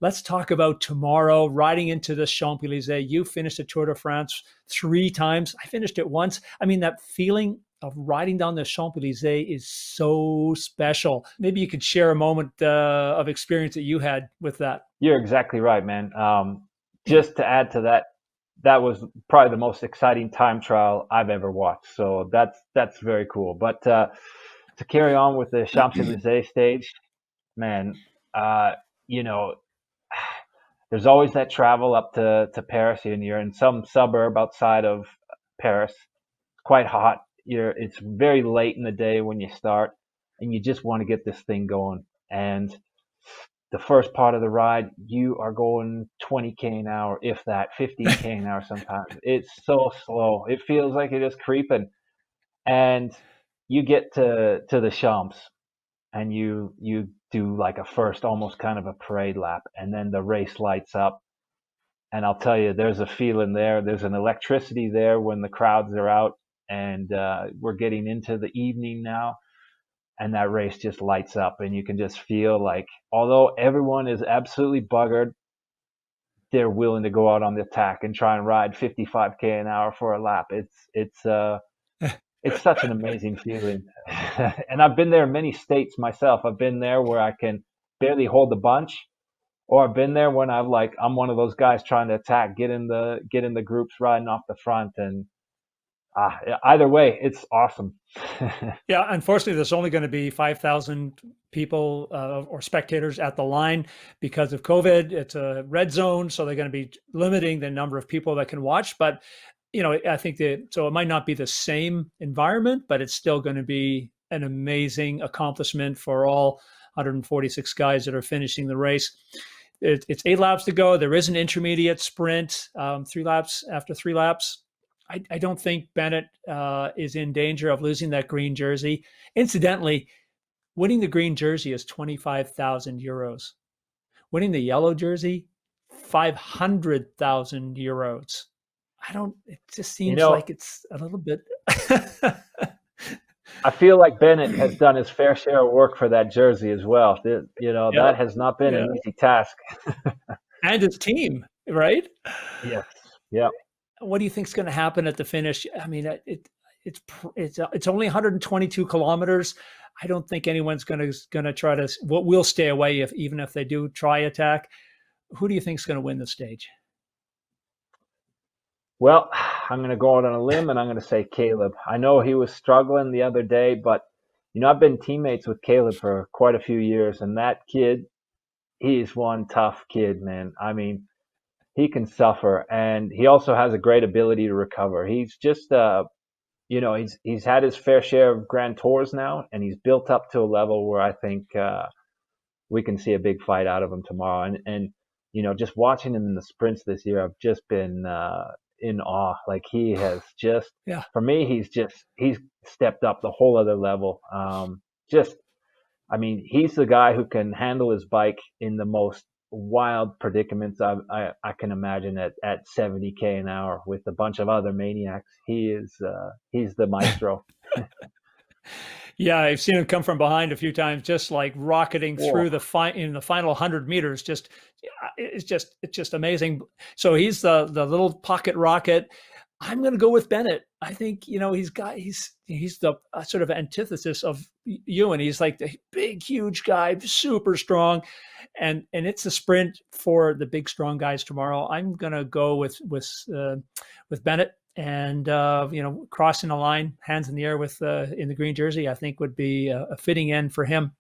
let's talk about tomorrow, riding into the Champs-Élysées. You finished the Tour de France 3 times. I finished it once. I mean, that feeling of riding down the Champs-Élysées is so special. Maybe you could share a moment of experience that you had with that. You're exactly right, man. Just to add to that, that was probably the most exciting time trial I've ever watched. So that's very cool. But to carry on with the Champs-Élysées stage, man, you know, there's always that travel up to Paris, and you're in some suburb outside of Paris. It's quite hot. It's very late in the day when you start, and you just want to get this thing going. And the first part of the ride, you are going 20K an hour, if that, 15K an hour sometimes. It's so slow. It feels like you're just creeping. And you get to the Champs, and you do like a first almost kind of a parade lap, and then the race lights up. And I'll tell you, there's a feeling there. There's an electricity there when the crowds are out, and we're getting into the evening now, and that race just lights up, and you can just feel like, although everyone is absolutely buggered, they're willing to go out on the attack and try and ride 55K an hour for a lap. It's such an amazing feeling. And I've been there in many states myself. I've been there where I can barely hold the bunch, or I've been there when I'm one of those guys trying to attack, get in the groups riding off the front, and either way, it's awesome. Yeah, unfortunately, there's only going to be 5,000 people or spectators at the line because of COVID. It's a red zone, so they're going to be limiting the number of people that can watch. But I think so it might not be the same environment, but it's still going to be an amazing accomplishment for all 146 guys that are finishing the race. It's 8 laps to go. There is an intermediate sprint, 3 laps after 3 laps. I don't think Bennett is in danger of losing that green jersey. Incidentally, winning the green jersey is 25,000 euros. Winning the yellow jersey, 500,000 euros. It just seems like it's a little bit. I feel like Bennett has done his fair share of work for that jersey as well. That has not been an easy task. And his team, right? Yes. Yeah. What do you think is going to happen at the finish? I mean, it's only 122 kilometers. I don't think anyone's going to try to. We'll stay away even if they do try attack. Who do you think is going to win the stage? Well, I'm going to go out on a limb, and I'm going to say Caleb. I know he was struggling the other day, but I've been teammates with Caleb for quite a few years, and that kid, he's one tough kid, man. I mean, he can suffer, and he also has a great ability to recover. He's just, he's had his fair share of Grand Tours now, and he's built up to a level where I think we can see a big fight out of him tomorrow. And just watching him in the sprints this year, I've just been in awe. Like, he has just, for me, he's stepped up the whole other level. He's the guy who can handle his bike in the most wild predicaments I can imagine at 70K an hour with a bunch of other maniacs. He's the maestro. Yeah, I've seen him come from behind a few times, just like rocketing through in the final 100 meters. It's just amazing. So he's the little pocket rocket. I'm going to go with Bennett. I think he's the sort of antithesis of you, and he's like the big, huge guy, super strong, and it's a sprint for the big, strong guys tomorrow. I'm going to go with Bennett. And crossing the line, hands in the air in the green jersey, I think would be a fitting end for him.